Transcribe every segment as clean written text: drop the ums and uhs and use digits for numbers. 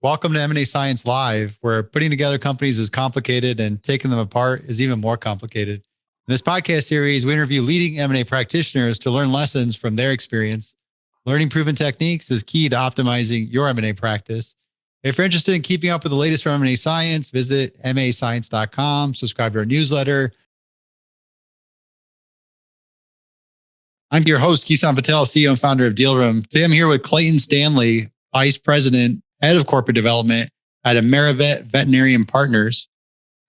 Welcome to M&A Science Live, where putting together companies is complicated and taking them apart is even more complicated. In this podcast series, we interview leading M&A practitioners to learn lessons from their experience. Learning proven techniques is key to optimizing your M&A practice. If you're interested in keeping up with the latest from M&A Science, visit mascience.com, subscribe to our newsletter. I'm your host, Kisan Patel, CEO and founder of DealRoom. Today I'm here with Clayton Stanley, Vice President, Head of Corporate Development at AmeriVet Veterinary Partners.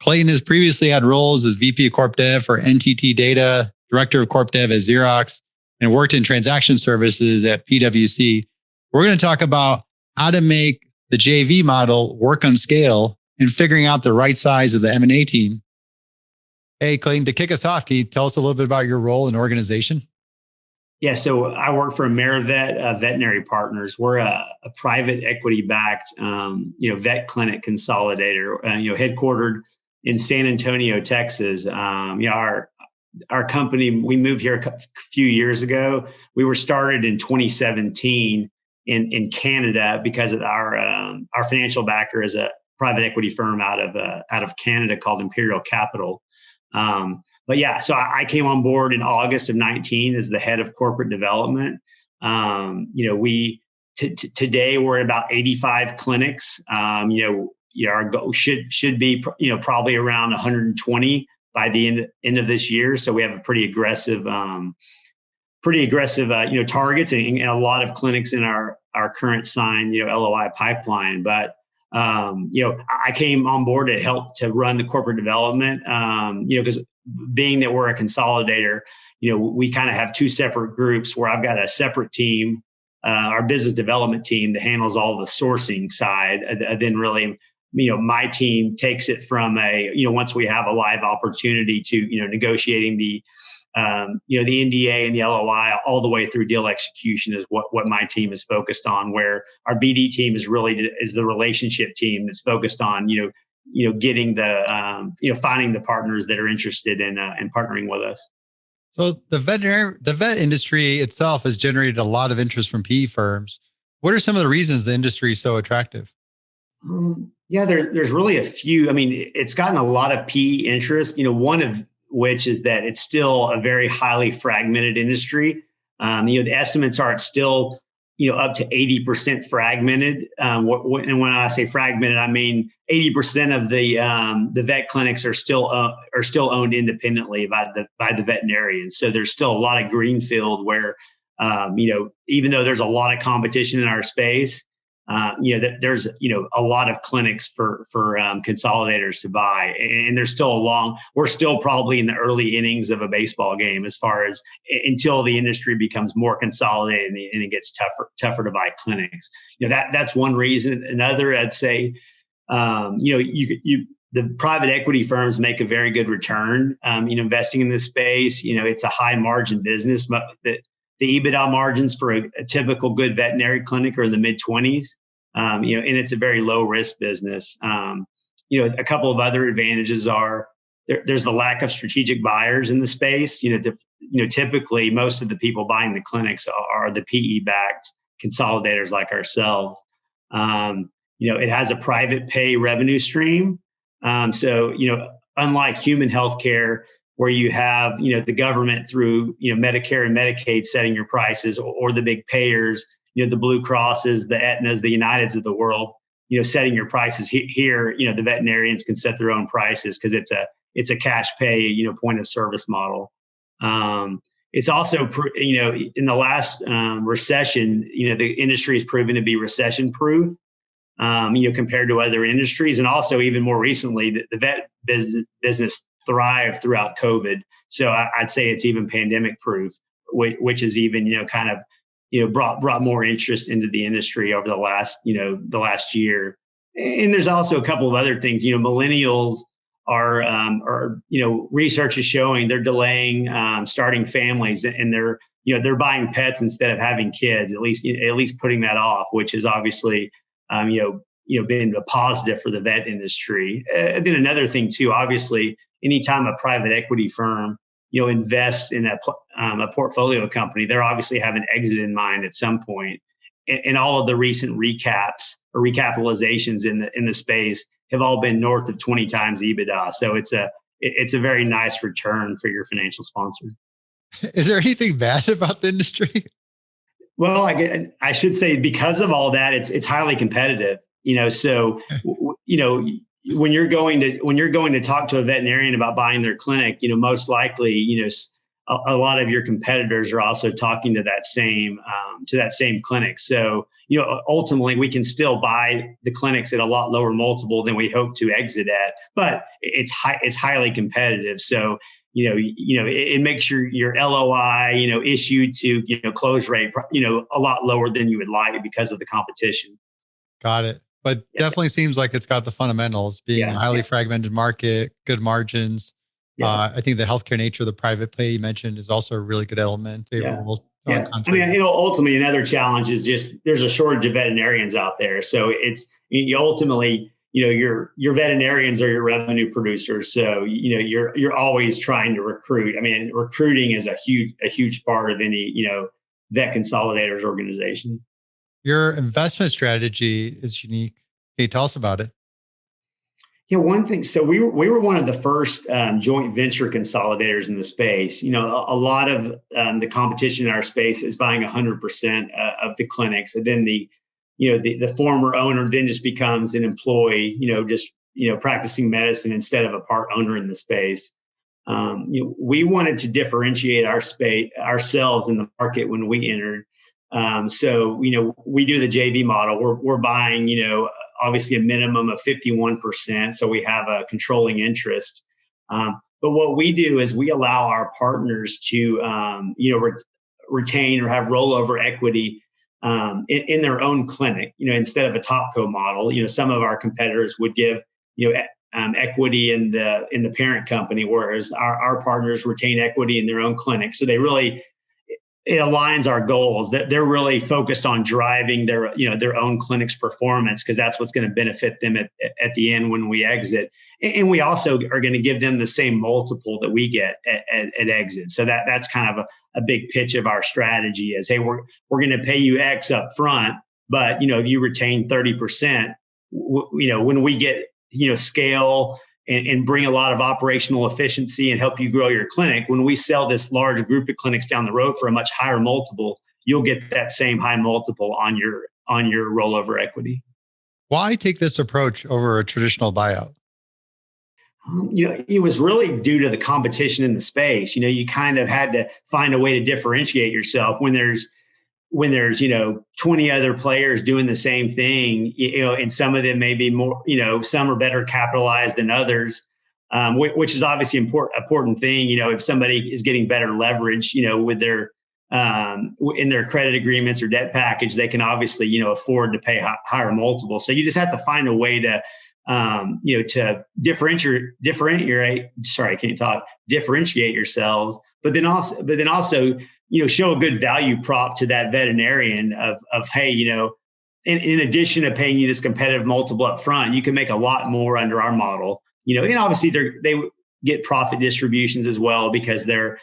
Clayton has previously had roles as VP of Corp Dev for NTT Data, Director of Corp Dev at Xerox, and worked in transaction services at PwC. We're going to talk about how to make the JV model work on scale and figuring out the right size of the M&A team. Hey, Clayton, to kick us off, can you tell us a little bit about your role and organization? Yeah, so I work for AmeriVet Veterinary Partners. We're a private equity-backed, vet clinic consolidator, headquartered in San Antonio, Texas. Our company, we moved here a few years ago. We were started in 2017 in Canada because of our financial backer is a private equity firm out of Canada called Imperial Capital. But yeah, so I came on board in August of 19 as the head of corporate development. Today we're at about 85 clinics. Our goal should be probably around 120 by the end of this year. So we have a pretty aggressive targets and a lot of clinics in our current signed LOI pipeline. But I came on board to help to run the corporate development, because being that we're a consolidator, we kind of have two separate groups where I've got a separate team, our business development team that handles all the sourcing side. Then really, my team takes it from once we have a live opportunity to, negotiating the NDA and the LOI all the way through deal execution is what my team is focused on, where our BD team is the relationship team that's focused on, getting finding the partners that are interested in partnering with us. So the vet industry itself has generated a lot of interest from PE firms. What are some of the reasons the industry is so attractive? There's really a few. I mean, it's gotten a lot of PE interest, one of which is that it's still a very highly fragmented industry. The estimates are it's still, up to 80% fragmented. And when I say fragmented, I mean 80% of the vet clinics are still owned independently by the veterinarians. So there's still a lot of greenfield where, even though there's a lot of competition in our space, there's a lot of clinics for consolidators to buy, and there's still we're still probably in the early innings of a baseball game as far as until the industry becomes more consolidated and it gets tougher to buy clinics. That's one reason. Another, I'd say, the private equity firms make a very good return. Investing in this space, it's a high margin business, but the EBITDA margins for a typical good veterinary clinic are in the mid-20s, and it's a very low risk business. A couple of other advantages are there's the lack of strategic buyers in the space. Typically most of the people buying the clinics are the PE-backed consolidators like ourselves. It has a private pay revenue stream. So unlike human healthcare, where you have, the government through, Medicare and Medicaid setting your prices, or the big payers, the Blue Crosses, the Aetnas, the Uniteds of the world, setting your prices. Here, the veterinarians can set their own prices because it's a cash pay, point of service model. It's also, in the last recession, the industry has proven to be recession proof, compared to other industries. And also even more recently, the vet business thrived throughout COVID. So I'd say it's even pandemic proof, which is even, brought more interest into the industry over the last year. And there's also a couple of other things. Millennials are research is showing they're delaying starting families, and they're buying pets instead of having kids, at least putting that off, which is obviously been a positive for the vet industry. And then another thing too, obviously, anytime a private equity firm invests in a portfolio company, they're obviously have an exit in mind at some point. and all of the recent recaps or recapitalizations in the space have all been north of 20 times EBITDA. So it's a very nice return for your financial sponsor. Is there anything bad about the industry? Well, I should say because of all that, it's highly competitive. So when you're going to talk to a veterinarian about buying their clinic, most likely, a lot of your competitors are also talking to that same clinic. So ultimately, we can still buy the clinics at a lot lower multiple than we hope to exit at, but it's highly competitive. So it makes your LOI, issued to, close rate, a lot lower than you would like because of the competition. Got it. But definitely seems like it's got the fundamentals, being a highly fragmented market, good margins. I think the healthcare nature of the private pay you mentioned is also a really good element. Favorable. Yeah. I mean, ultimately another challenge is just there's a shortage of veterinarians out there. So ultimately, your veterinarians are your revenue producers. So, you're always trying to recruit. I mean, recruiting is a huge part of any, vet consolidators organization. Your investment strategy is unique. Can you tell us about it? Yeah, one thing. So we were one of the first joint venture consolidators in the space. A lot of the competition in our space is buying 100% of the clinics, and then the former owner then just becomes an employee. Practicing medicine instead of a part owner in the space. We wanted to differentiate ourselves in the market when we entered. So we do the JV model. We're buying obviously a minimum of 51%. So we have a controlling interest. But what we do is we allow our partners to, retain or have rollover equity in their own clinic, instead of a topco model. Some of our competitors would give, equity in the parent company, whereas our partners retain equity in their own clinic. So it aligns our goals that they're really focused on driving their own clinic's performance, because that's what's going to benefit them at the end when we exit. And we also are going to give them the same multiple that we get at exit. So that's kind of a big pitch of our strategy is, hey, we're going to pay you X up front, but if you retain 30%, when we get scale and bring a lot of operational efficiency and help you grow your clinic, when we sell this large group of clinics down the road for a much higher multiple, you'll get that same high multiple on your rollover equity. Why take this approach over a traditional buyout? It was really due to the competition in the space. You kind of had to find a way to differentiate yourself when there's 20 other players doing the same thing, and some of them may be more, some are better capitalized than others, which is obviously important thing. If somebody is getting better leverage, with their in their credit agreements or debt package, they can obviously, afford to pay higher multiples. So you just have to find a way to, to differentiate yourselves, but then also, show a good value prop to that veterinarian of hey, in addition to paying you this competitive multiple up front, you can make a lot more under our model. And obviously they get profit distributions as well because they're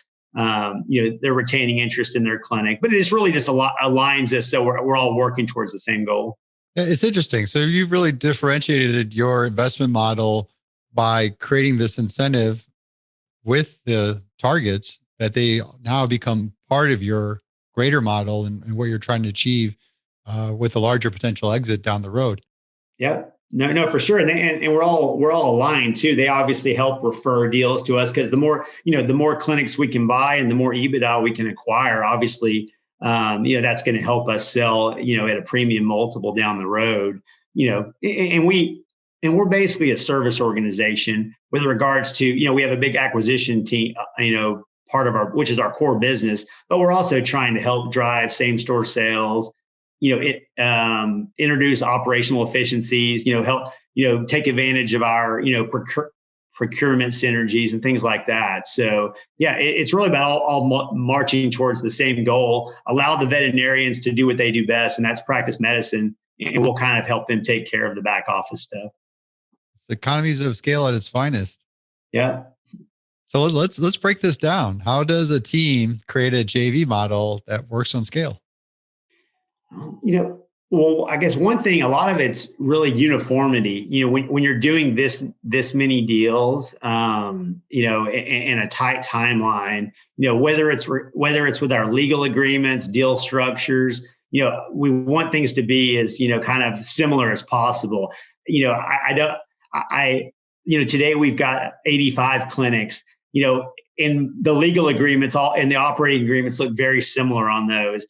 retaining interest in their clinic. But it's really just aligns us so we're all working towards the same goal. It's interesting. So you've really differentiated your investment model by creating this incentive with the targets that they now become part of your greater model and what you're trying to achieve with a larger potential exit down the road. Yeah, no, for sure. And we're all aligned too. They obviously help refer deals to us because the more clinics we can buy and the more EBITDA we can acquire, obviously, that's going to help us sell, at a premium multiple down the road, and we're basically a service organization with regards to, we have a big acquisition team, part of which is our core business, but we're also trying to help drive same store sales, introduce operational efficiencies, help, take advantage of our, procurement synergies and things like that. So yeah, it's really about all marching towards the same goal, allow the veterinarians to do what they do best, and that's practice medicine. And we'll kind of help them take care of the back office stuff. It's economies of scale at its finest. Yeah. So let's break this down. How does a team create a JV model that works on scale? Well, I guess one thing, a lot of it's really uniformity. When you're doing this many deals, in a tight timeline, whether it's with our legal agreements, deal structures, we want things to be as kind of similar as possible. I don't, I today we've got 85 clinics. In the legal agreements, all and the operating agreements look very similar on those.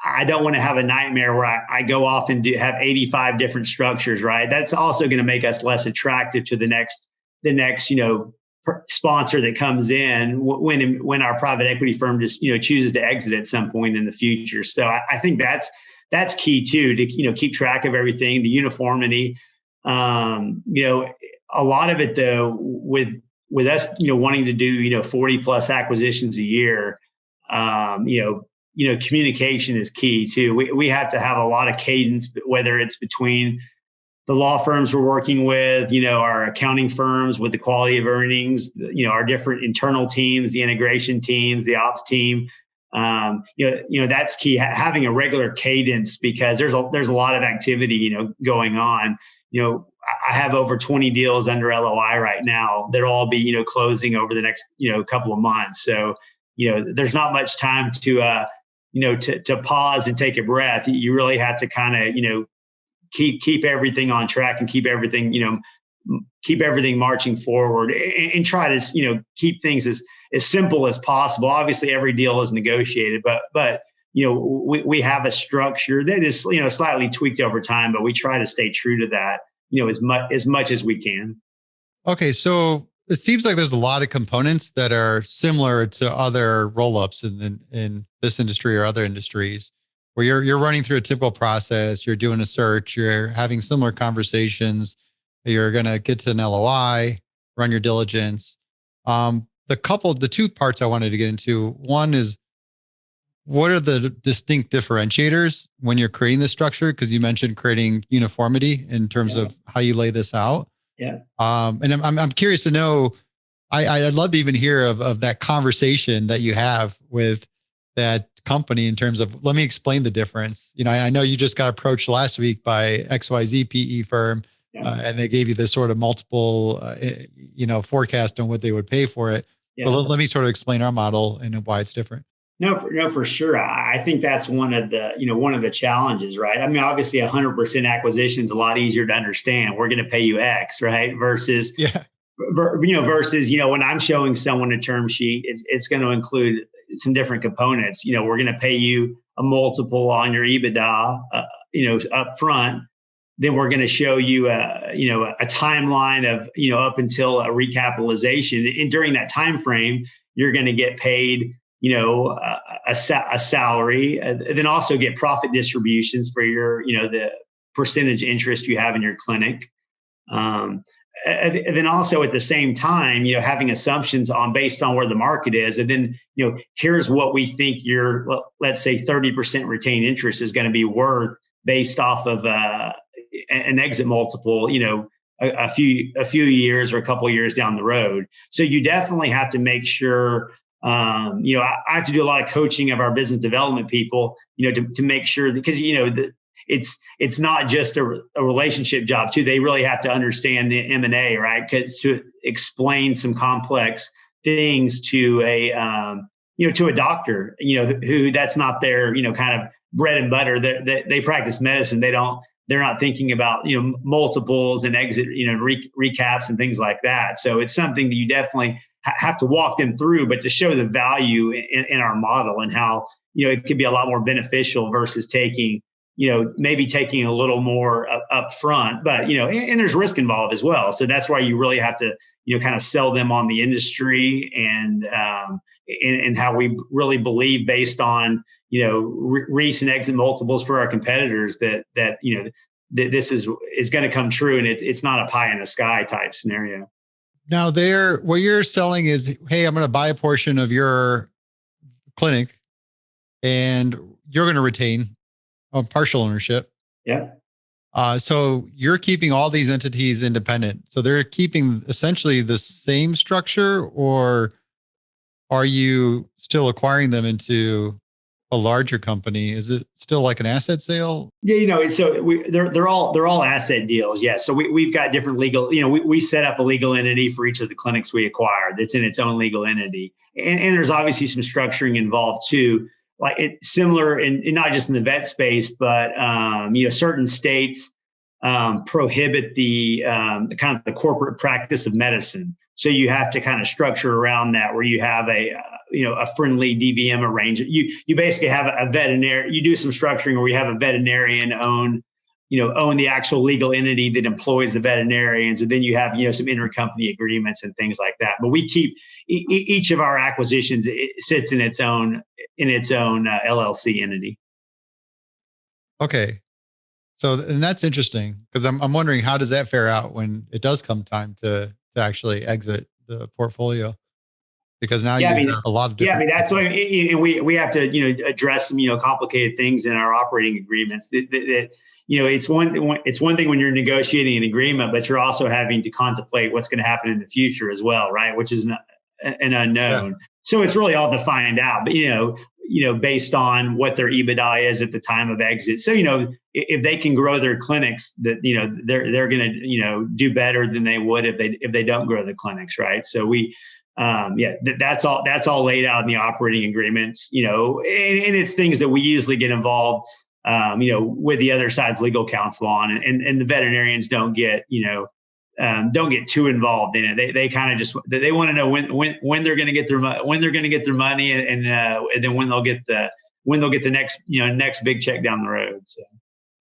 I don't want to have a nightmare where I go off and have 85 different structures, right? That's also going to make us less attractive to the next, sponsor that comes in when our private equity firm just, chooses to exit at some point in the future. So I think that's key too, to, keep track of everything, the uniformity. A lot of it though, with us, wanting to do, 40 plus acquisitions a year, communication is key too. We have to have a lot of cadence, whether it's between the law firms we're working with, our accounting firms with the quality of earnings, our different internal teams, the integration teams, the ops team. That's key. Having a regular cadence, because there's a lot of activity, going on. I have over 20 deals under LOI right now. They'll all be, closing over the next, couple of months. So, there's not much time to, to pause and take a breath. You really have to kind of, keep everything on track and keep everything, keep everything marching forward, and try to, keep things as simple as possible. Obviously, every deal is negotiated, but we have a structure that is, slightly tweaked over time, but we try to stay true to that, as much as we can. Okay, so it seems like there's a lot of components that are similar to other roll-ups in this industry or other industries, where you're running through a typical process, you're doing a search, you're having similar conversations, you're going to get to an LOI, run your diligence. The two parts I wanted to get into, one is, what are the distinct differentiators when you're creating this structure? Because you mentioned creating uniformity in terms of how you lay this out. Yeah. And I'm curious to know. I'd love to even hear of that conversation that you have with that company in terms of, let me explain the difference. I know you just got approached last week by XYZ PE firm, and they gave you this sort of multiple, forecast on what they would pay for it. Yeah. But let me sort of explain our model and why it's different. No, for sure. I think that's one of the challenges, right? I mean, obviously 100% acquisition is a lot easier to understand. We're going to pay you X, right? Versus, when I'm showing someone a term sheet, it's going to include some different components. We're going to pay you a multiple on your EBITDA, up front. Then we're going to show you a timeline of, up until a recapitalization. And during that time frame, you're going to get paid, a salary, then also get profit distributions for your, the percentage interest you have in your clinic. And then also at the same time, having assumptions based on where the market is. And then, here's what we think your, let's say 30% retained interest is going to be worth based off of an exit multiple, a few years or a couple of years down the road. So you definitely have to make sure, I have to do a lot of coaching of our business development people, to make sure, because, it's not just a relationship job too. They really have to understand the M&A, right? Because to explain some complex things to a doctor, who that's not their, kind of bread and butter. They practice medicine. They're not thinking about, multiples and exit, recaps and things like that. So it's something that you definitely have to walk them through, but to show the value in our model and how, it could be a lot more beneficial versus maybe taking a little more up front, but, and there's risk involved as well. So that's why you really have to, kind of sell them on the industry and how we really believe based on, recent exit multiples for our competitors that this is going to come true. And it's not a pie in the sky type scenario. Now what you're selling is, hey, I'm going to buy a portion of your clinic and you're going to retain partial ownership. Yeah. So you're keeping all these entities independent. So they're keeping essentially the same structure, or are you still acquiring them into a larger company, is it still like an asset sale? Yeah, so they're all asset deals. Yes. So we've got different legal, we set up a legal entity for each of the clinics we acquire that's in its own legal entity. And there's obviously some structuring involved too, like it's similar in not just in the vet space, but certain states prohibit the kind of the corporate practice of medicine. So you have to kind of structure around that, where you have a friendly DVM arrangement. You basically have a veterinarian. You do some structuring where you have a veterinarian own the actual legal entity that employs the veterinarians, and then you have some intercompany agreements and things like that. But we keep each of our acquisitions, it sits in its own LLC entity. Okay. So, and that's interesting because I'm wondering, how does that fare out when it does come time to actually exit the portfolio? Because now Yeah, you I mean, have a lot of yeah, I different mean that's people. why we have to address some complicated things in our operating agreements. That it's one thing when you're negotiating an agreement, but you're also having to contemplate what's going to happen in the future as well, right? Which is an Yeah. unknown. So it's really all to find out. But based on what their EBITDA is at the time of exit. So if they can grow their clinics, that they're going to do better than they would if they don't grow the clinics, right? So that's all laid out in the operating agreements, and it's things that we usually get involved, with the other side's legal counsel on, and the veterinarians don't get too involved in it. They kind of just, they want to know when they're going to get their money, and then when they'll get the next big check down the road. So.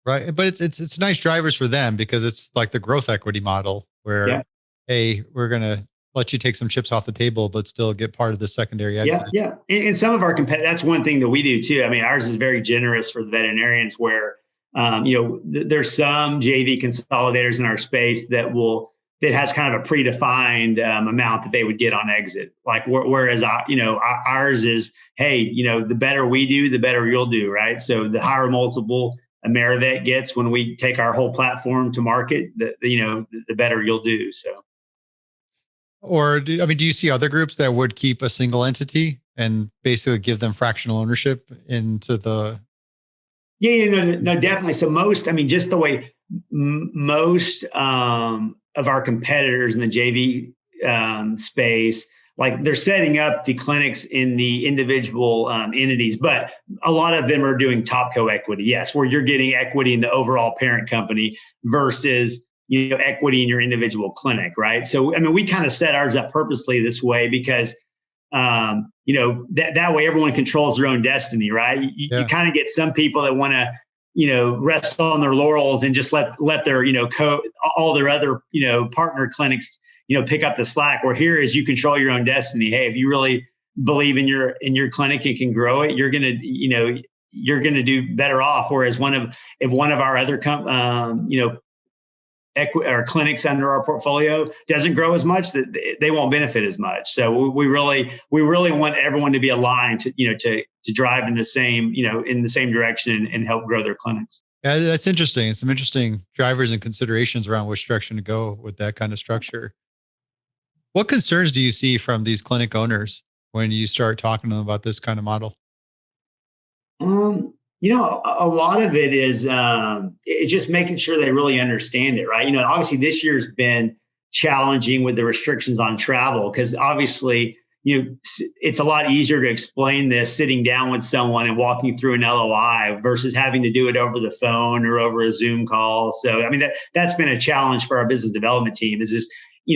Right. But it's nice drivers for them because it's like the growth equity model where, Yeah. hey, we're going to let you take some chips off the table, but still get part of the secondary Yeah, exit. yeah. And some of our that's one thing that we do too. I mean, ours is very generous for the veterinarians, where there's some JV consolidators in our space that has kind of a predefined amount that they would get on exit. Like whereas ours is, hey, the better we do, the better you'll do, right? So the higher multiple AmeriVet gets when we take our whole platform to market, the better you'll do. So. Or do you see other groups that would keep a single entity and basically give them fractional ownership into the? Yeah, no, definitely. So just the way most of our competitors in the JV space, like they're setting up the clinics in the individual entities, but a lot of them are doing top co-equity. Yes, where you're getting equity in the overall parent company versus equity in your individual clinic, right? So I mean, we kind of set ours up purposely this way because that way everyone controls their own destiny, right? You kind of get some people that want to rest on their laurels and just let their all their other partner clinics pick up the slack. Where here is, you control your own destiny. Hey, if you really believe in your clinic and can grow it, you're gonna do better off. Whereas if one of our other or clinics under our portfolio doesn't grow as much, that they won't benefit as much. So we really want everyone to be aligned to drive in the same direction and help grow their clinics. Yeah, that's interesting. Some interesting drivers and considerations around which direction to go with that kind of structure. What concerns do you see from these clinic owners when you start talking to them about this kind of model? A lot of it is it's just making sure they really understand it, right? Obviously this year's been challenging with the restrictions on travel, because obviously, it's a lot easier to explain this sitting down with someone and walking through an LOI versus having to do it over the phone or over a Zoom call. So, I mean, that's been a challenge for our business development team. Is just,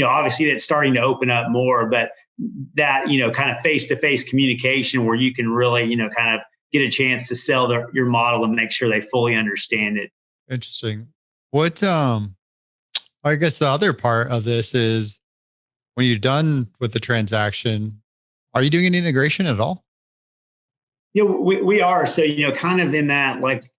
obviously that's starting to open up more, but that, kind of face-to-face communication where you can really, kind of get a chance to sell your model and make sure they fully understand it. Interesting. What I guess the other part of this is, when you're done with the transaction, are you doing any integration at all? Yeah, we are. So, kind of in that, like,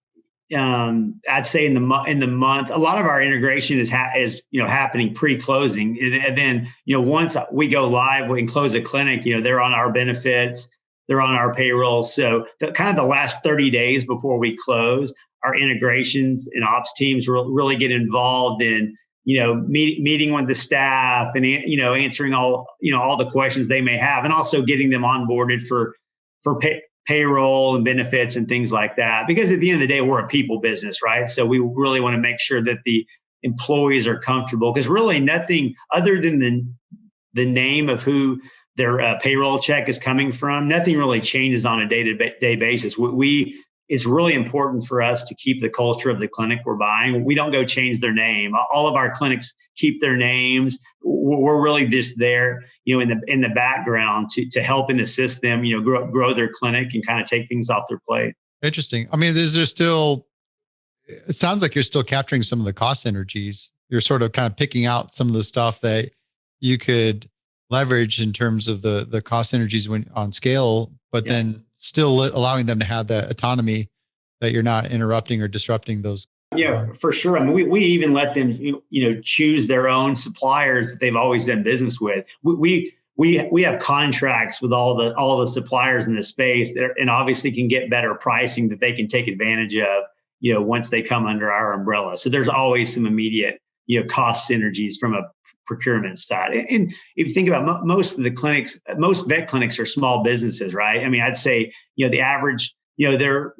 I'd say in the month, a lot of our integration is happening pre-closing, and then once we go live and close a clinic, they're on our benefits, they're on our payroll. So kind of the last 30 days before we close, our integrations and ops teams really get involved in meeting with the staff and answering all the questions they may have, and also getting them onboarded for payroll and benefits and things like that. Because at the end of the day, we're a people business, right? So we really want to make sure that the employees are comfortable, because really nothing other than the name of who their payroll check is coming from, nothing really changes on a day-to-day basis. It's really important for us to keep the culture of the clinic we're buying. We don't go change their name. All of our clinics keep their names. We're really just there, in the background to help and assist them, grow their clinic and kind of take things off their plate. Interesting. I mean, it sounds like you're still capturing some of the cost synergies. You're sort of kind of picking out some of the stuff that you could leverage in terms of the cost synergies when on scale, but then still allowing them to have that autonomy that you're not interrupting or disrupting those. Yeah, for sure. I mean, we even let them, choose their own suppliers that they've always done business with. We have contracts with all the suppliers in the space and obviously can get better pricing that they can take advantage of, once they come under our umbrella. So there's always some immediate, cost synergies from a procurement side. And if you think about most of the clinics, most vet clinics are small businesses, right? I mean, I'd say, the average, they're,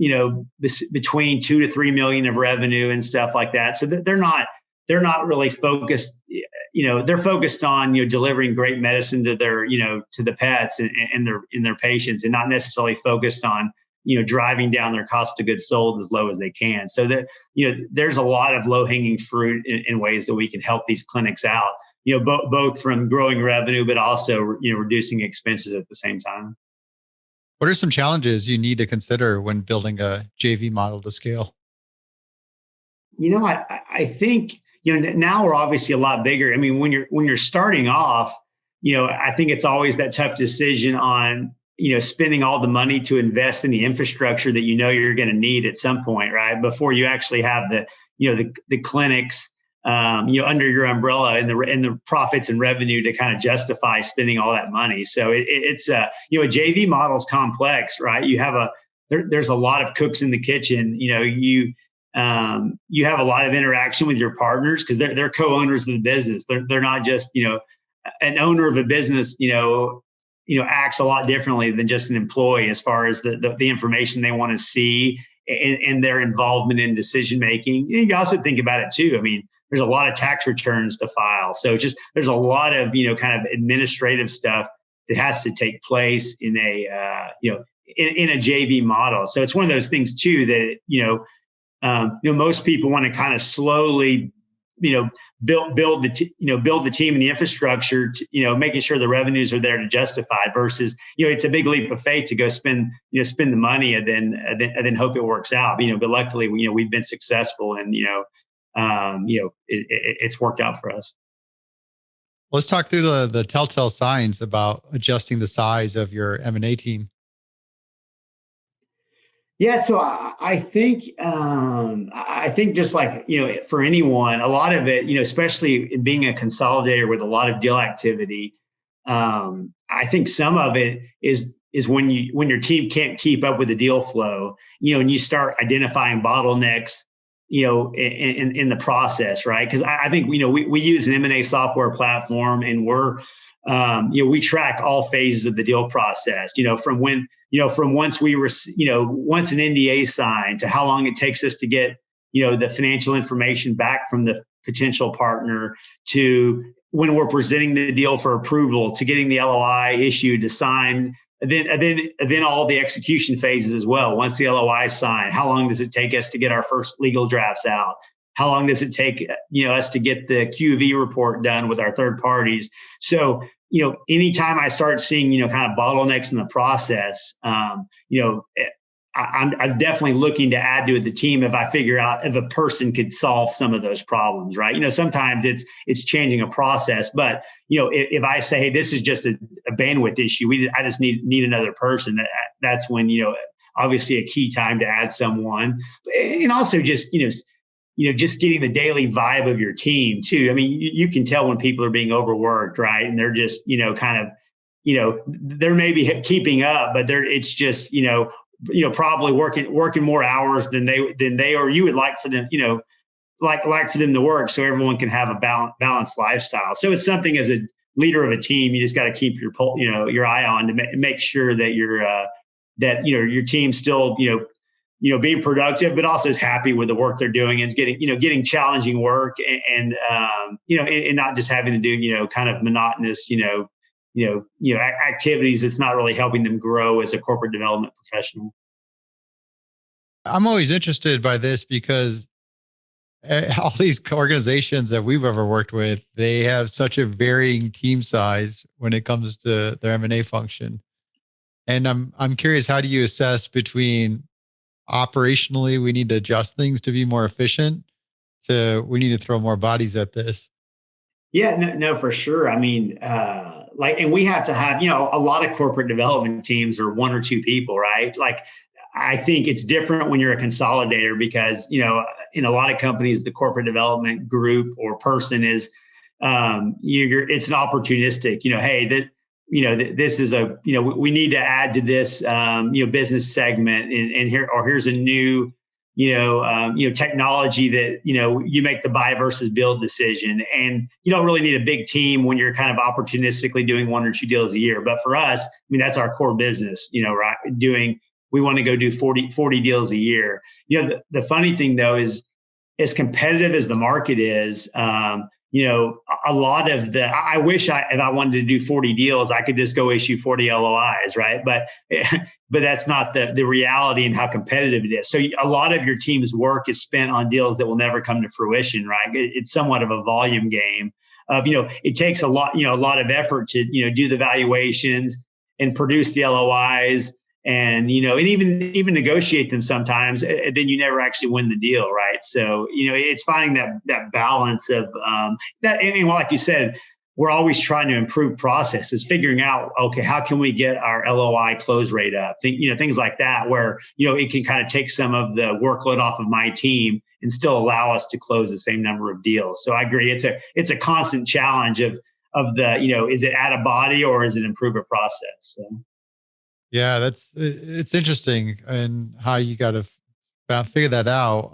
between 2 to 3 million of revenue and stuff like that. So they're not really focused, they're focused on, delivering great medicine to their, to the pets and their patients, and not necessarily focused on, driving down their cost of goods sold as low as they can. So that, there's a lot of low hanging fruit in ways that we can help these clinics out, both from growing revenue, but also, reducing expenses at the same time. What are some challenges you need to consider when building a JV model to scale? I think, now we're obviously a lot bigger. I mean, when you're starting off, I think it's always that tough decision on, spending all the money to invest in the infrastructure that you're going to need at some point, right? Before you actually have the clinics, under your umbrella and the profits and revenue to kind of justify spending all that money. So it's a JV model is complex, right? There's a lot of cooks in the kitchen. You have a lot of interaction with your partners because they're co-owners of the business. They're not just, an owner of a business, acts a lot differently than just an employee as far as the information they want to see and their involvement in decision making. You also think about it too. I mean, there's a lot of tax returns to file. So there's a lot of, kind of administrative stuff that has to take place in a, in a JV model. So it's one of those things too that, most people want to kind of slowly, build the team and the infrastructure to, making sure the revenues are there to justify versus, it's a big leap of faith to go spend the money and then hope it works out. But luckily, we've been successful and, it's worked out for us. Let's talk through the telltale signs about adjusting the size of your M&A team. Yeah, so I think just like for anyone, a lot of it, especially in being a consolidator with a lot of deal activity, I think some of it is when your team can't keep up with the deal flow, and you start identifying bottlenecks, in the process, right? Because I think we use an M&A software platform, and we track all phases of the deal process, from when, from once once an NDA signed to how long it takes us to get, the financial information back from the potential partner to when we're presenting the deal for approval to getting the LOI issued to sign, and then all the execution phases as well. Once the LOI is signed, how long does it take us to get our first legal drafts out? How long does it take, us to get the QV report done with our third parties? So, anytime I start seeing, kind of bottlenecks in the process, I'm definitely looking to add to the team if I figure out if a person could solve some of those problems, right? Sometimes it's changing a process, but if I say, hey, this is just a bandwidth issue, I just need another person. That's when obviously a key time to add someone, and also just just getting the daily vibe of your team too. I mean, you can tell when people are being overworked, right? And they're just kind of they're maybe keeping up, but it's just probably working more hours than they or you would like for them, like for them to work, so everyone can have a balanced lifestyle. So it's something as a leader of a team, you just got to keep your eye on to make sure that that, your team's still, being productive, but also is happy with the work they're doing and is getting challenging work and not just having to do, kind of monotonous, activities that's not really helping them grow as a corporate development professional. I'm always interested by this because all these organizations that we've ever worked with, they have such a varying team size when it comes to their M&A function. And I'm curious, how do you assess between operationally we need to adjust things to be more efficient to we need to throw more bodies at this? Yeah, no, for sure. I mean, and we have to have, a lot of corporate development teams are one or two people, right? Like, I think it's different when you're a consolidator because, in a lot of companies, the corporate development group or person is, it's an opportunistic, hey, this is we need to add to this, business segment and here's a new, technology that, you make the buy versus build decision. And you don't really need a big team when you're kind of opportunistically doing one or two deals a year. But for us, I mean, that's our core business, right? We want to go do 40 deals a year. The funny thing though is, as competitive as the market is, a lot of I wish if I wanted to do 40 deals, I could just go issue 40 LOIs, right? But that's not the reality and how competitive it is. So a lot of your team's work is spent on deals that will never come to fruition, right? It's somewhat of a volume game of, it takes a lot of effort to, do the valuations and produce the LOIs and, and even negotiate them sometimes, and then you never actually win the deal, right? So, it's finding that balance of that. And like you said, we're always trying to improve processes, figuring out, okay, how can we get our LOI close rate up? Things like that, where, it can kind of take some of the workload off of my team and still allow us to close the same number of deals. So I agree. It's a constant challenge of the, is it add a body or is it improve a process? So. Yeah, it's interesting and how you got to figure that out.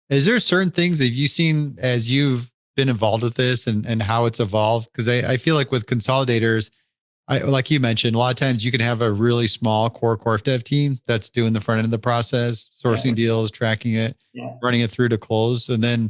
Is there certain things that you've seen as you've been involved with this and how it's evolved? Because I feel like with consolidators, like you mentioned, a lot of times you can have a really small core corp dev team that's doing the front end of the process, sourcing deals, tracking it, running it through to close. And then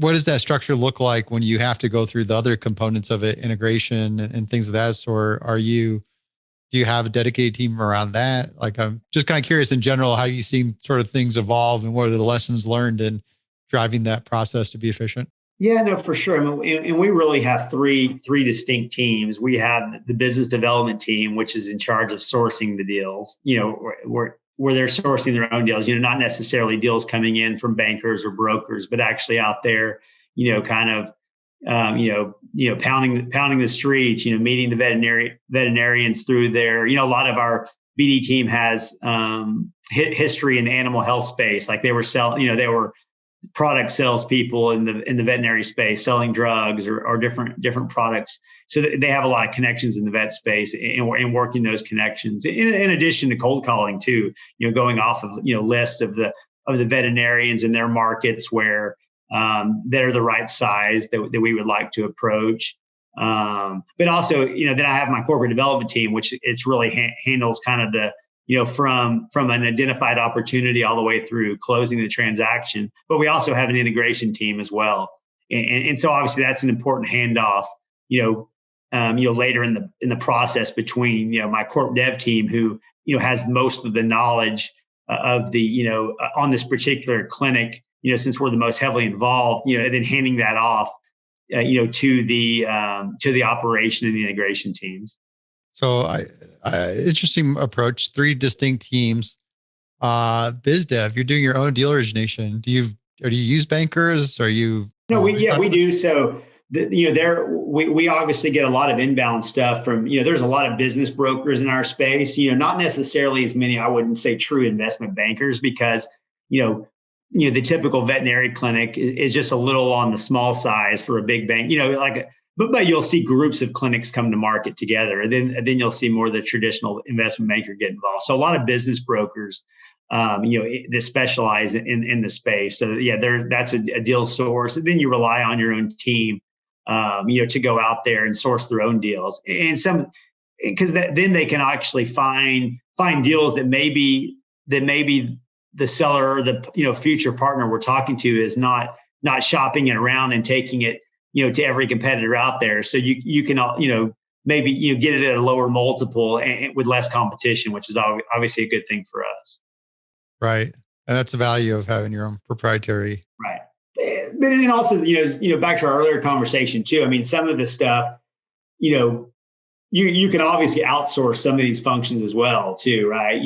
what does that structure look like when you have to go through the other components of it, integration and things of that sort? Do you have a dedicated team around that? Like, I'm just kind of curious in general, how you've seen sort of things evolve and what are the lessons learned in driving that process to be efficient? Yeah, no, for sure. I mean, and we really have three distinct teams. We have the business development team, which is in charge of sourcing the deals, where they're sourcing their own deals, not necessarily deals coming in from bankers or brokers, but actually out there, kind of, pounding the streets, meeting the veterinarians through there. A lot of our BD team has history in the animal health space. Like they were they were product salespeople in the veterinary space, selling drugs or different products. So they have a lot of connections in the vet space and working those connections. In addition to cold calling too, going off of lists of the veterinarians in their markets where they're the right size that we would like to approach. But also, then I have my corporate development team, which it's really handles kind of the, from an identified opportunity all the way through closing the transaction. But we also have an integration team as well. And so obviously that's an important handoff, later in the process between, my corp dev team who, has most of the knowledge of the, on this particular clinic, since we're the most heavily involved, and then handing that off, to the operation and the integration teams. So interesting approach, three distinct teams. Biz dev, you're doing your own deal origination. Do you use bankers? Are you? No, we do. So, we obviously get a lot of inbound stuff from, there's a lot of business brokers in our space, not necessarily as many, I wouldn't say true investment bankers because, the typical veterinary clinic is just a little on the small size for a big bank, but you'll see groups of clinics come to market together. And then you'll see more of the traditional investment banker get involved. So a lot of business brokers, that specialize in the space. So that's a deal source. And then you rely on your own team, to go out there and source their own deals. And because then they can actually find deals that maybe the seller or the future partner we're talking to is not shopping it around and taking it to every competitor out there. So you can maybe get it at a lower multiple and with less competition, which is obviously a good thing for us. Right. And that's the value of having your own proprietary. Right. But then also, back to our earlier conversation too. I mean, some of the stuff, you can obviously outsource some of these functions as well too, right?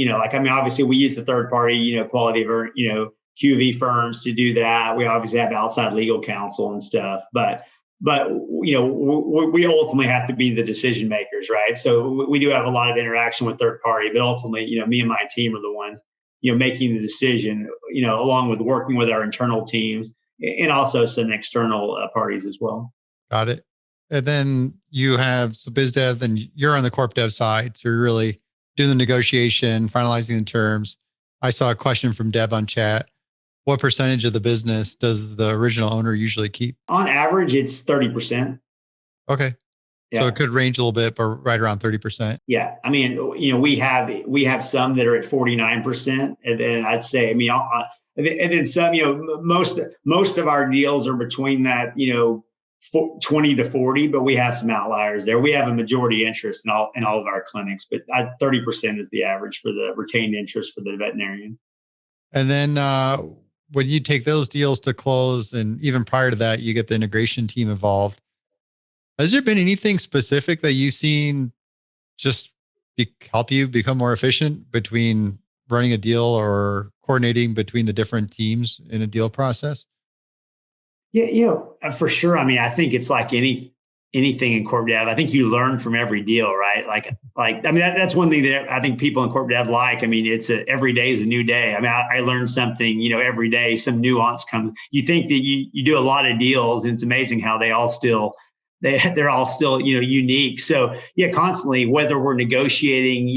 Obviously we use the third party, quality of, QV firms to do that. We obviously have outside legal counsel and stuff, but we ultimately have to be the decision makers, right? So we do have a lot of interaction with third party, but ultimately, me and my team are the ones, making the decision, along with working with our internal teams and also some external parties as well. Got it. And then you have the biz dev, then you're on the corp dev side. So you're really doing the negotiation, finalizing the terms. I saw a question from Deb on chat. What percentage of the business does the original owner usually keep? On average, it's 30%. Okay. Yeah. So it could range a little bit, but right around 30%. Yeah. I mean, we have some that are at 49%. And then I'd say, and then some, most of our deals are between that, 20 to 40, but we have some outliers there. We have a majority interest in all of our clinics, but 30% is the average for the retained interest for the veterinarian. And then when you take those deals to close, and even prior to that, you get the integration team involved. Has there been anything specific that you've seen just help you become more efficient between running a deal or coordinating between the different teams in a deal process? Yeah, for sure. I mean, I think it's like anything in corp dev. I think you learn from every deal, right? That's one thing that I think people in corp dev like. I mean, every day is a new day. I mean, I learn something, every day, some nuance comes. You think that you do a lot of deals, and it's amazing how they're all still, unique. So yeah, constantly, whether we're negotiating,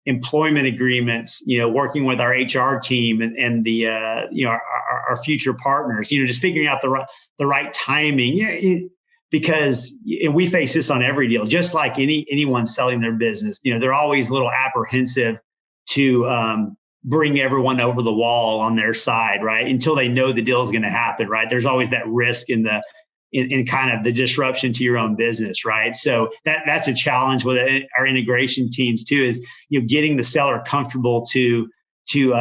employment agreements, working with our HR team and the, our future partners, just figuring out the right timing, because we face this on every deal, just like anyone selling their business. They're always a little apprehensive to bring everyone over the wall on their side, right? Until they know the deal is going to happen, right? There's always that risk in kind of the disruption to your own business, right? So that's a challenge with our integration teams too, is getting the seller comfortable to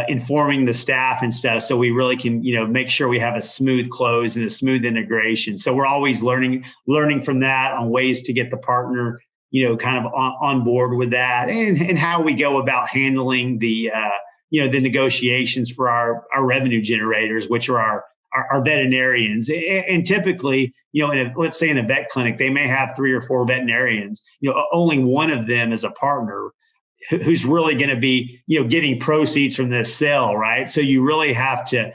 informing the staff and stuff, so we really can make sure we have a smooth close and a smooth integration. So we're always learning from that on ways to get the partner kind of on board with that, and how we go about handling the the negotiations for our revenue generators, which are our veterinarians. And typically, let's say in a vet clinic, they may have 3 or 4 veterinarians. Only one of them is a partner who's really going to be, getting proceeds from this sale, right? So you really have to,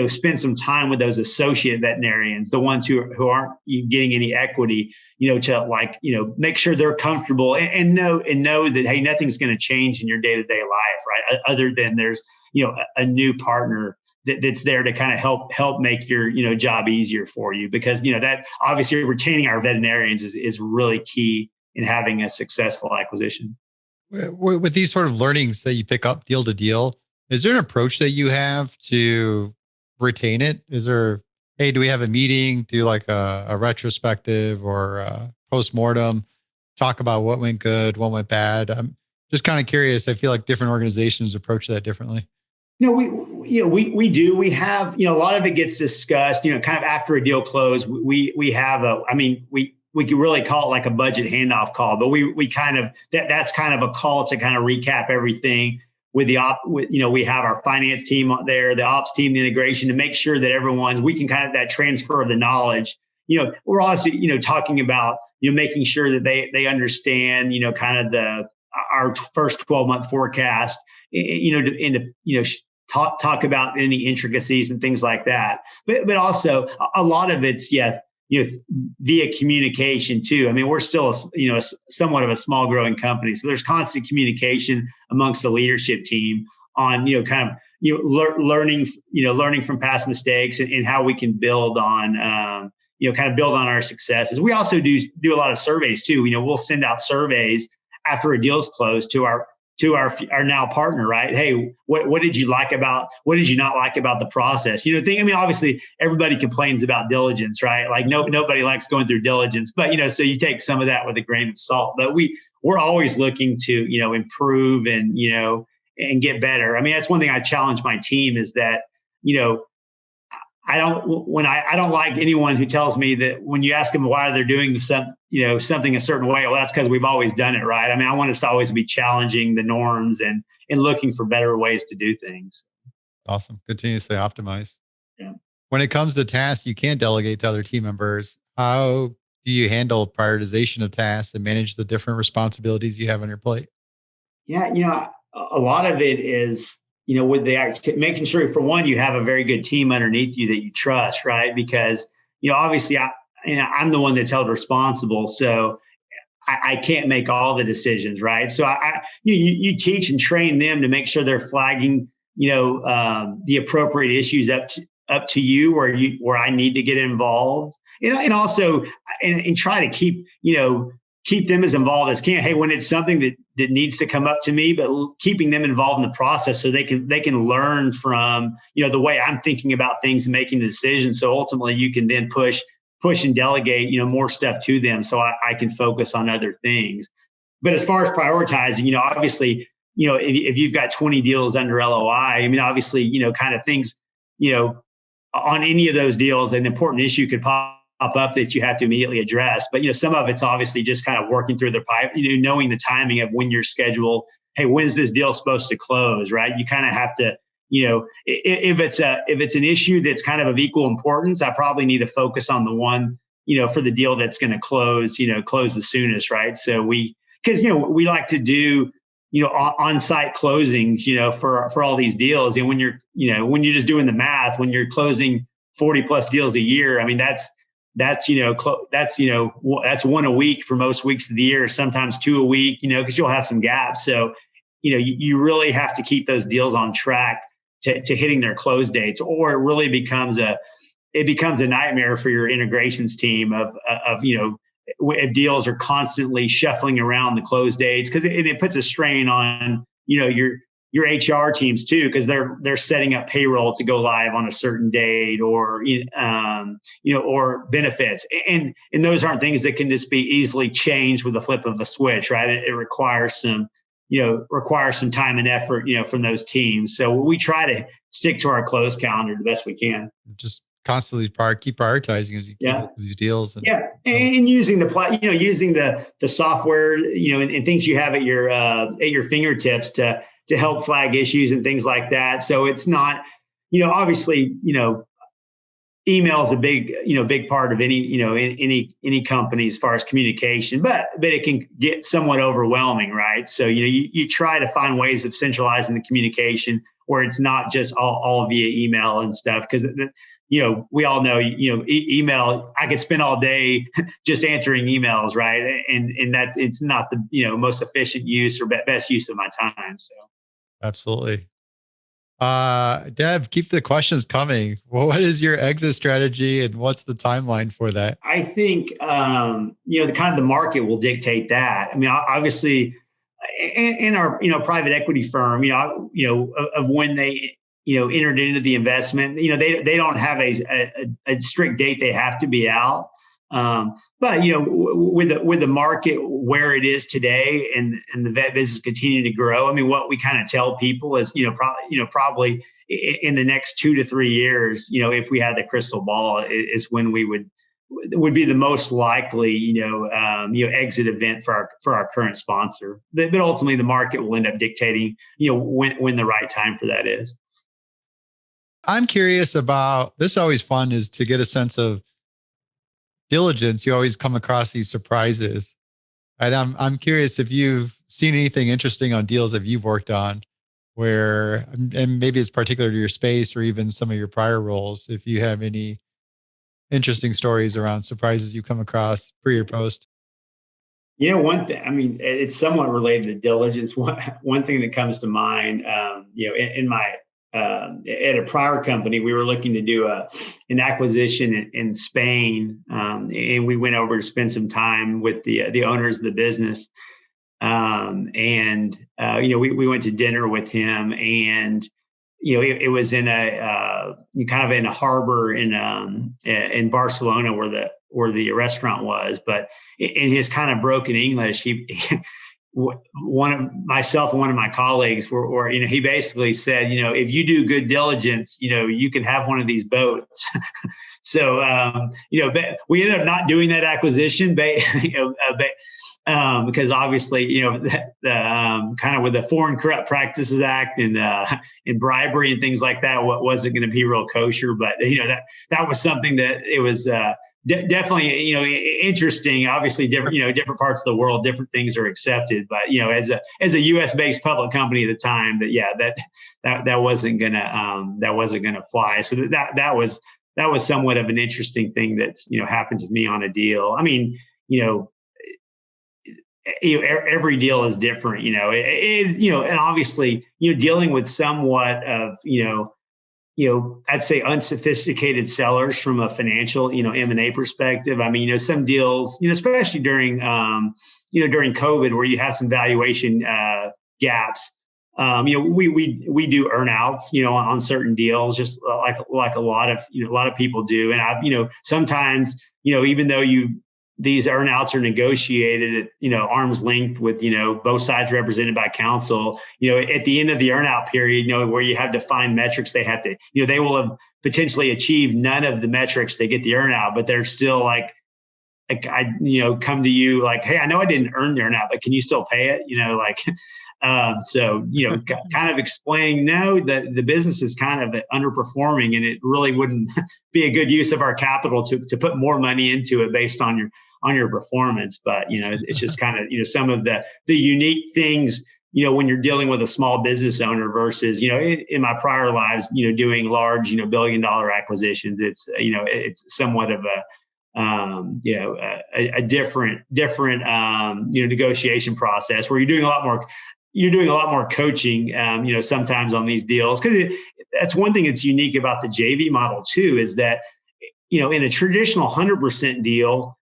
spend some time with those associate veterinarians, the ones who aren't getting any equity, to make sure they're comfortable and know that, hey, nothing's going to change in your day-to-day life, right? Other than there's, a new partner that's there to kind of help make your job easier for you, because that obviously retaining our veterinarians is really key in having a successful acquisition. With these sort of learnings that you pick up deal to deal, is there an approach that you have to retain it? Is there, hey, do we have a meeting, do like a retrospective or a postmortem, talk about what went good, what went bad? I'm just kind of curious. I feel like different organizations approach that differently. We do. We have, a lot of it gets discussed, kind of after a deal close. We have we could really call it like a budget handoff call, but we kind of, that's kind of a call to kind of recap everything with we have our finance team there, the ops team, the integration, to make sure that we can kind of that transfer of the knowledge. We're also, talking about, making sure that they understand, kind of our first 12-month forecast, talk about any intricacies and things like that. But also a lot of it's, via communication too. I mean, we're still, somewhat of a small growing company. So there's constant communication amongst the leadership team on, kind of, learning from past mistakes and how we can build on, kind of build on our successes. We also do a lot of surveys too. We'll send out surveys after a deal's closed to our now partner, right? Hey, what did you not like about the process? Obviously everybody complains about diligence, right? Like nobody likes going through diligence, but so you take some of that with a grain of salt. But we're always looking to improve and get better. I mean, that's one thing I challenge my team is that I don't like anyone who tells me that when you ask them why they're doing something a certain way, well, that's because we've always done it, right? I mean, I want us to always be challenging the norms and looking for better ways to do things. Awesome. Continuously optimize. Yeah. When it comes to tasks you can't delegate to other team members, how do you handle prioritization of tasks and manage the different responsibilities you have on your plate? Yeah, a lot of it is with making sure, for one, you have a very good team underneath you that you trust, right? Because obviously I'm the one that's held responsible, so I can't make all the decisions, right? So you teach and train them to make sure they're flagging the appropriate issues up to you where I need to get involved, and also and try to keep them as involved as can. Hey, when it's something that needs to come up to me, but keeping them involved in the process so they can learn from the way I'm thinking about things and making decisions. So ultimately, you can then push and delegate more stuff to them, so I can focus on other things. But as far as prioritizing, obviously, if you've got 20 deals under LOI, I mean, obviously, kind of things, on any of those deals, an important issue could pop up that you have to immediately address. But some of it's obviously just kind of working through the pipe, knowing the timing of when your schedule. Hey, when's this deal supposed to close? Right? You kind of have to, if it's an issue that's kind of equal importance, I probably need to focus on the one, for the deal that's going to close the soonest, right? So because we like to do on-site closings, for all these deals, and when you're just doing the math, when you're closing 40 plus deals a year, I mean that's one a week for most weeks of the year, sometimes two a week, because you'll have some gaps. So, you really have to keep those deals on track to hitting their close dates, or it really becomes a nightmare for your integrations team of if deals are constantly shuffling around the close dates, because it puts a strain on, your HR teams too, because they're setting up payroll to go live on a certain date, or or benefits, and those aren't things that can just be easily changed with a flip of a switch, right? It requires some time and effort, from those teams. So we try to stick to our close calendar the best we can. Just constantly keep prioritizing as you keep these deals. And using using the software, and things you have at your fingertips to help flag issues and things like that. So it's not, obviously, email is a big part of any company as far as communication, but it can get somewhat overwhelming, right? So, you try to find ways of centralizing the communication where it's not just all via email and stuff. Because, we all know, email, I could spend all day just answering emails, right? And that's, it's not the, most efficient use or best use of my time. So. Absolutely. Deb, keep the questions coming. Well, what is your exit strategy and what's the timeline for that? I think, the kind of the market will dictate that. I mean, obviously in our, private equity firm, of when they, entered into the investment, they don't have a strict date they have to be out. But with the market where it is today and the vet business continuing to grow, I mean, what we kind of tell people is, probably in the next 2 to 3 years, if we had the crystal ball, is when we would be the most likely, exit event for our current sponsor. But ultimately, the market will end up dictating, when the right time for that is. I'm curious about this. Always fun is to get a sense of diligence. You always come across these surprises. And I'm curious if you've seen anything interesting on deals that you've worked on where, and maybe it's particular to your space or even some of your prior roles, if you have any interesting stories around surprises you come across pre or post. One thing, I mean, it's somewhat related to diligence. One thing that comes to mind, in my, at a prior company, we were looking to do an acquisition in Spain, and we went over to spend some time with the owners of the business. We went to dinner with him, and it was in a kind of in a harbor in Barcelona where the restaurant was. But in his kind of broken English, he one of myself and one of my colleagues were he basically said, if you do good diligence, you can have one of these boats. So, we ended up not doing that acquisition, because obviously, the kind of with the Foreign Corrupt Practices Act and bribery and things like that, what wasn't going to be real kosher. But that was something that it was definitely interesting. Obviously, different parts of the world, different things are accepted. But as a U.S. based public company at the time, that wasn't gonna fly. So that was somewhat of an interesting thing that's happened to me on a deal. I mean, every deal is different, and obviously, dealing with somewhat of, I'd say unsophisticated sellers from a financial, M&A perspective. I mean, some deals, especially during COVID, where you have some valuation gaps. We do earnouts, on certain deals, just like a lot of people do. And I've, sometimes, even though these earnouts are negotiated at, arm's length with, both sides represented by counsel, at the end of the earnout period, where you have defined metrics, they have to, they will have potentially achieved none of the metrics to get the earnout, but they're still like I, come to you like, hey, I know I didn't earn the earnout, but can you still pay it? Kind of explain, no, the business is kind of underperforming, and it really wouldn't be a good use of our capital to put more money into it based on your performance. But it's just kind of some of the unique things when you're dealing with a small business owner versus in my prior lives doing large $1 billion acquisitions. It's it's somewhat of a different negotiation process where you're doing a lot more coaching, sometimes on these deals. Because that's one thing that's unique about the JV model too, is that, in a traditional 100% deal,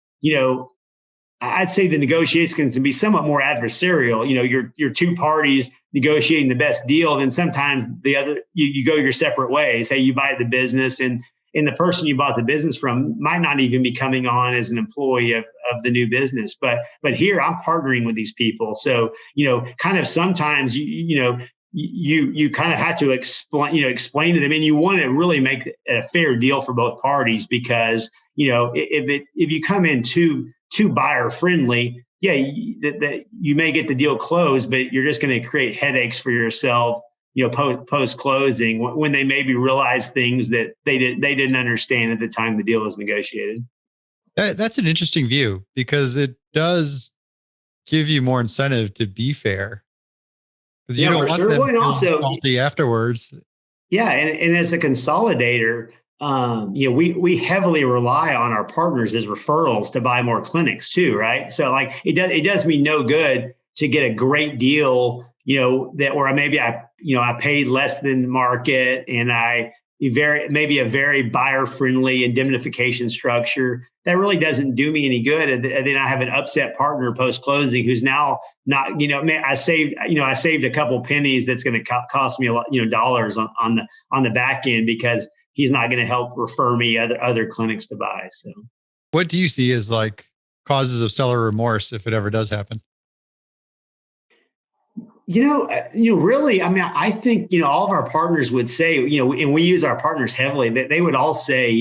I'd say the negotiations can be somewhat more adversarial. Your two parties negotiating the best deal, and sometimes the other, you go your separate ways. Hey, you buy the business, and the person you bought the business from might not even be coming on as an employee of the new business. But here I'm partnering with these people. So, kind of sometimes, you kind of have to explain to them, and you want to really make it a fair deal for both parties, because, if you come in too buyer friendly, that you may get the deal closed, but you're just going to create headaches for yourself, post closing, when they maybe realize things that they didn't understand at the time the deal was negotiated. That's an interesting view, because it does give you more incentive to be fair, because you don't want them feeling salty afterwards. Yeah, and as a consolidator, we heavily rely on our partners as referrals to buy more clinics too, right? So like it does me no good to get a great deal, where maybe I paid less than market, and maybe a very buyer friendly indemnification structure that really doesn't do me any good. And then I have an upset partner post closing who's now not, I saved a couple pennies that's going to cost me a lot, dollars on the back end, because he's not going to help refer me other clinics to buy. So, what do you see as like causes of seller remorse if it ever does happen? Really, I mean, I think, all of our partners would say, and we use our partners heavily, that they would all say,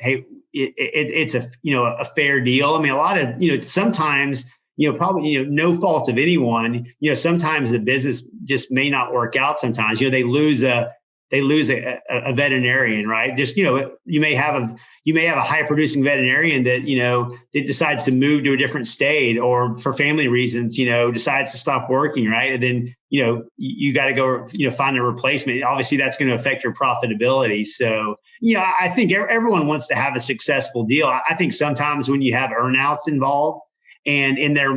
hey, it's a fair deal. I mean, a lot of, sometimes, probably, no fault of anyone, sometimes the business just may not work out. Sometimes, they lose a veterinarian, right? Just, you may have a high producing veterinarian that, that decides to move to a different state, or for family reasons, decides to stop working, right? And then, you got to go, find a replacement. Obviously that's going to affect your profitability. So, I think everyone wants to have a successful deal. I think sometimes when you have earnouts involved, and in their,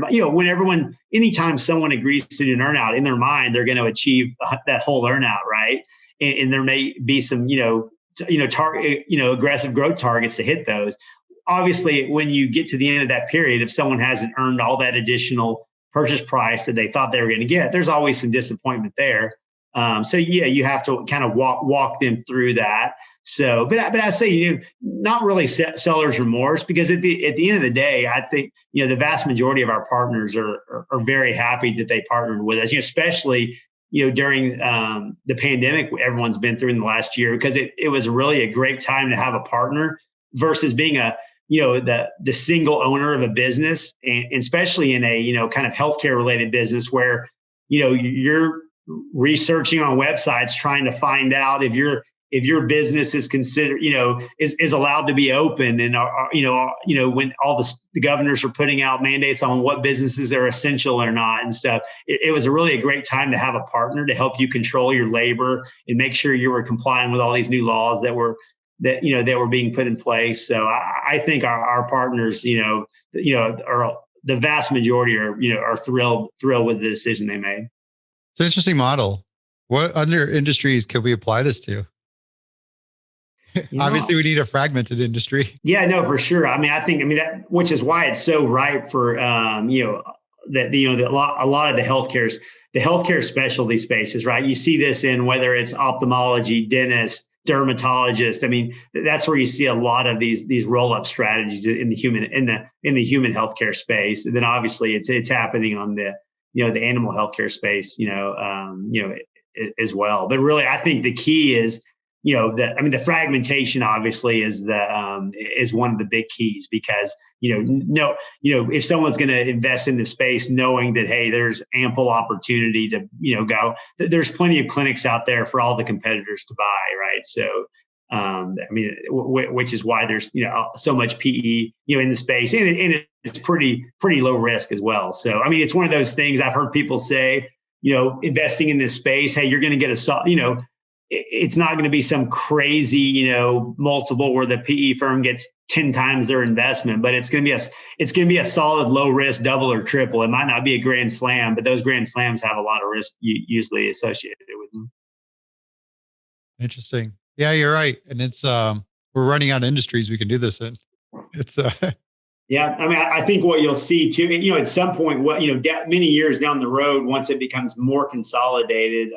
anytime someone agrees to do an earnout, in their mind, they're going to achieve that whole earnout, right? And there may be some, aggressive growth targets to hit those. Obviously, when you get to the end of that period, if someone hasn't earned all that additional purchase price that they thought they were going to get, there's always some disappointment there. So yeah, you have to kind of walk them through that. So, but I say, not really seller's remorse, because at the end of the day, I think, the vast majority of our partners are very happy that they partnered with us, especially, during the pandemic everyone's been through in the last year, because it was really a great time to have a partner versus being the single owner of a business, and especially in a, kind of healthcare related business where, you're researching on websites trying to find out if your business is considered, is allowed to be open, and when all the governors are putting out mandates on what businesses are essential or not and stuff, it was really a great time to have a partner to help you control your labor and make sure you were complying with all these new laws that were being put in place. So I think our partners, are the vast majority are thrilled with the decision they made. It's an interesting model. What other industries could we apply this to? Obviously, we need a fragmented industry. Yeah, no, for sure. I think that, which is why it's so ripe for, a lot of the healthcare specialty spaces, right? You see this in whether it's ophthalmology, dentist, dermatologist. That's where you see a lot of these roll-up strategies in the human healthcare space. And then obviously it's happening on the animal healthcare space, as well. But really, I think the key is, the fragmentation obviously is one of the big keys, because, if someone's going to invest in this space, knowing that, hey, there's ample opportunity to, go, there's plenty of clinics out there for all the competitors to buy. Right. So, which is why there's, so much PE, in the space, and it's pretty low risk as well. So, it's one of those things I've heard people say, investing in this space, hey, you're going to get it's not going to be some crazy, multiple where the PE firm gets 10 times their investment, but it's going to be a solid low risk double or triple. It might not be a grand slam, but those grand slams have a lot of risk usually associated with them. Interesting. Yeah, you're right. And it's we're running out of industries we can do this in. It's Yeah, I think what you'll see too, at some point, many years down the road, once it becomes more consolidated,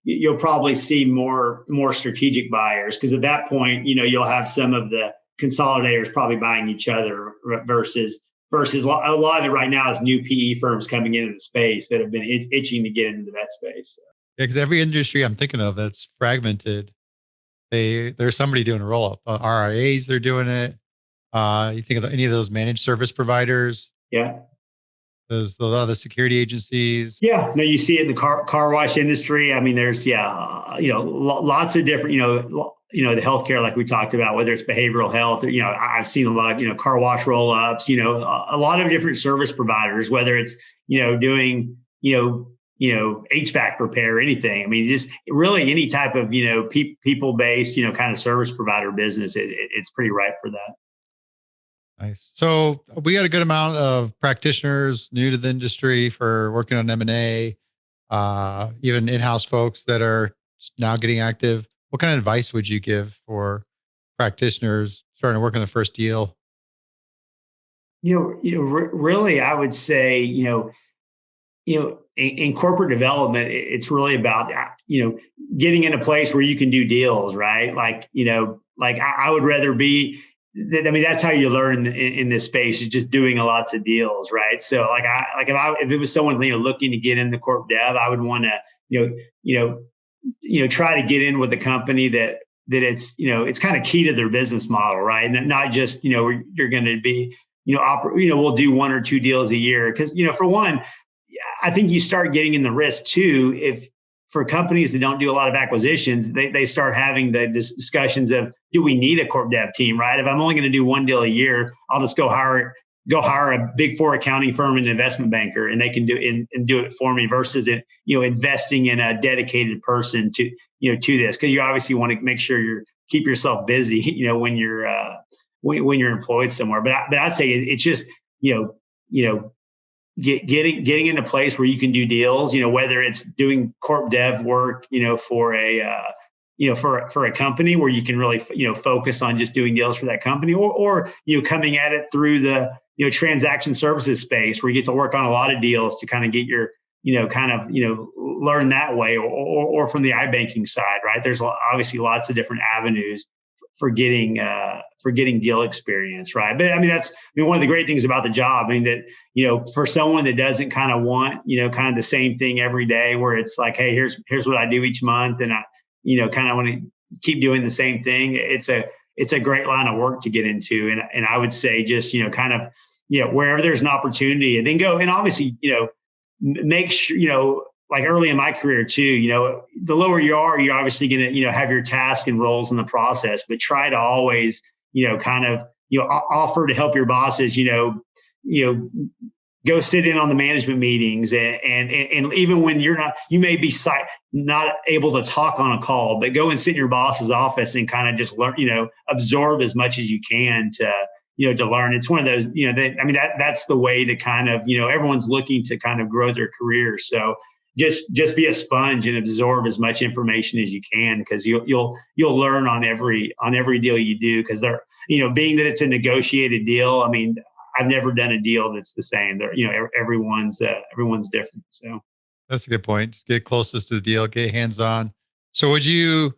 you'll probably see more strategic buyers, because at that point, you'll have some of the consolidators probably buying each other versus a lot of it right now is new PE firms coming into the space that have been itching to get into that space. Yeah, because every industry I'm thinking of that's fragmented, there's somebody doing a roll up. RIAs, they're doing it. You think of any of those managed service providers? Yeah. There's a lot of the security agencies. Yeah, no, you see it in the car wash industry. There's lots of different, the healthcare, like we talked about, whether it's behavioral health, I've seen a lot of, car wash roll ups, a lot of different service providers, whether it's, doing, HVAC repair, anything. Just really any type of, people based, kind of service provider business. It's pretty ripe for that. Nice. So we got a good amount of practitioners new to the industry for working on M&A, even in-house folks that are now getting active. What kind of advice would you give for practitioners starting to work on the first deal? Really, I would say, in corporate development, it's really about, getting in a place where you can do deals, right? I would rather be, that's how you learn in this space, is just doing lots of deals, right? So if it was someone, looking to get into corp dev, I would want to, try to get in with a company that it's, it's kind of key to their business model, right? And not just, you're going to be, we'll do one or two deals a year. Because, for one, I think you start getting in the risk too, if for companies that don't do a lot of acquisitions, they start having the discussions of, do we need a corp dev team, right? If I'm only going to do one deal a year, I'll just go hire a Big Four accounting firm and an investment banker, and they can do it for me, versus it, investing in a dedicated person to this, because you obviously want to make sure keep yourself busy, when you're employed somewhere. But I'd say it's just, getting in a place where you can do deals, whether it's doing corp dev work, for a company where you can really, focus on just doing deals for that company, or coming at it through the transaction services space where you get to work on a lot of deals to kind of get your, learn that way, or from the iBanking side, right? There's obviously lots of different avenues for getting deal experience, right? But that's one of the great things about the job. That for someone that doesn't kind of want kind of the same thing every day, where it's like, hey, here's what I do each month, and I kind of want to keep doing the same thing. It's a great line of work to get into, and I would say just kind of wherever there's an opportunity, and then go, and obviously make sure like early in my career too, the lower you are, you're obviously going to, have your task and roles in the process, but try to always, kind of, offer to help your bosses, go sit in on the management meetings, and even when you may be not able to talk on a call, but go and sit in your boss's office and kind of just learn, absorb as much as you can to learn. It's one of those, that's the way to kind of, everyone's looking to kind of grow their career. So just be a sponge and absorb as much information as you can, because you'll learn on every deal you do, because they're, being that it's a negotiated deal. I've never done a deal that's the same. They're, everyone's different. So that's a good point. Just get closest to the deal, get hands-on. So do you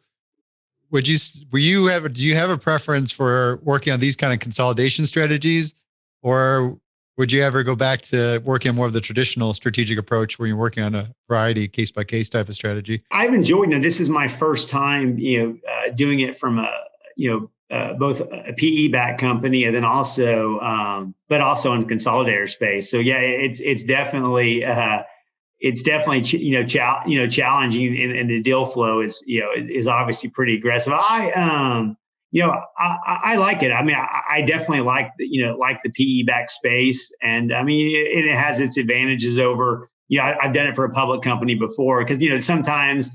have a preference for working on these kind of consolidation strategies, or would you ever go back to working on more of the traditional strategic approach where you're working on a variety case by case type of strategy? I've enjoyed, this is my first time, doing it from both a PE-backed company and then also, but also in the consolidator space. So yeah, it's definitely challenging, and the deal flow is obviously pretty aggressive. I like it. I definitely like the PE-backed space, and it has its advantages over. I've done it for a public company before, because sometimes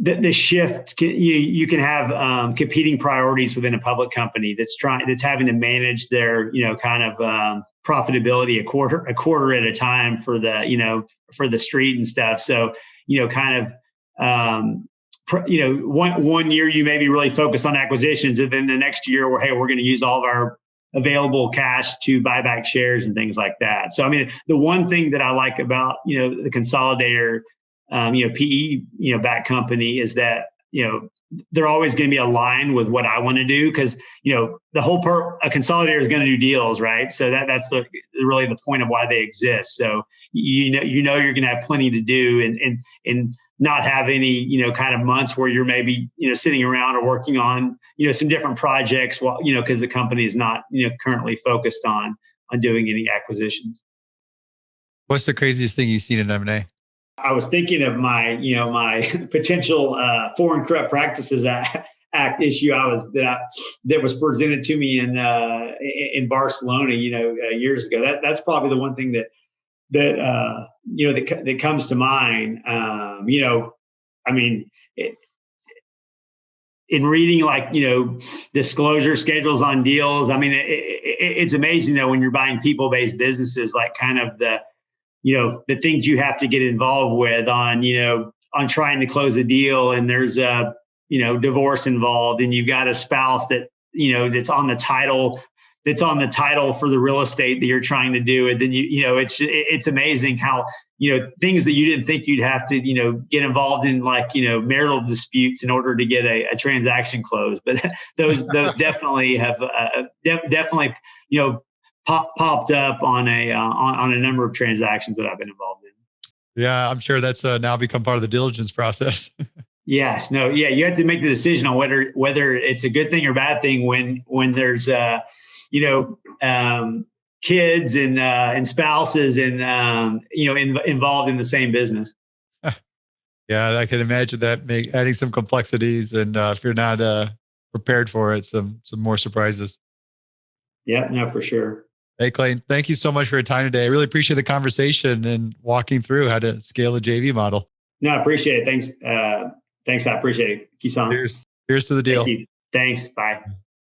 the shift you can have competing priorities within a public company that's having to manage their kind of profitability a quarter at a time for the street and stuff. So kind of one year you maybe really focus on acquisitions, and then the next year we're going to use all of our available cash to buy back shares and things like that. So the one thing that I like about the consolidator PE back company is that they're always going to be aligned with what I want to do, because the whole a consolidator is going to do deals, right? So that's really the point of why they exist. So you're going to have plenty to do, and not have any kind of months where you're maybe sitting around or working on some different projects while because the company is not currently focused on doing any acquisitions. What's the craziest thing you've seen in M&A? I was thinking of my potential Foreign Corrupt Practices Act issue that was presented to me in Barcelona years ago. That's probably the one thing that comes to mind. In reading disclosure schedules on deals, it's amazing though when you're buying people-based businesses, like kind of the things you have to get involved with on trying to close a deal, and there's a divorce involved, and you've got a spouse that that's on the title for the real estate that you're trying to do. And then it's amazing how things that you didn't think you'd have to get involved in, like marital disputes, in order to get a transaction closed. But those definitely have definitely popped up on a number of transactions that I've been involved in. Yeah, I'm sure that's now become part of the diligence process. Yes. No. Yeah. You have to make the decision on whether it's a good thing or bad thing when there's kids and spouses and involved in the same business. Yeah, I can imagine that adding some complexities, and if you're not prepared for it, some more surprises. Yeah. No, for sure. Hey, Clayton, thank you so much for your time today. I really appreciate the conversation and walking through how to scale a JV model. No, I appreciate it. Thanks. Thanks. I appreciate it. Kisan. Cheers to the deal. Thank you. Thanks. Bye.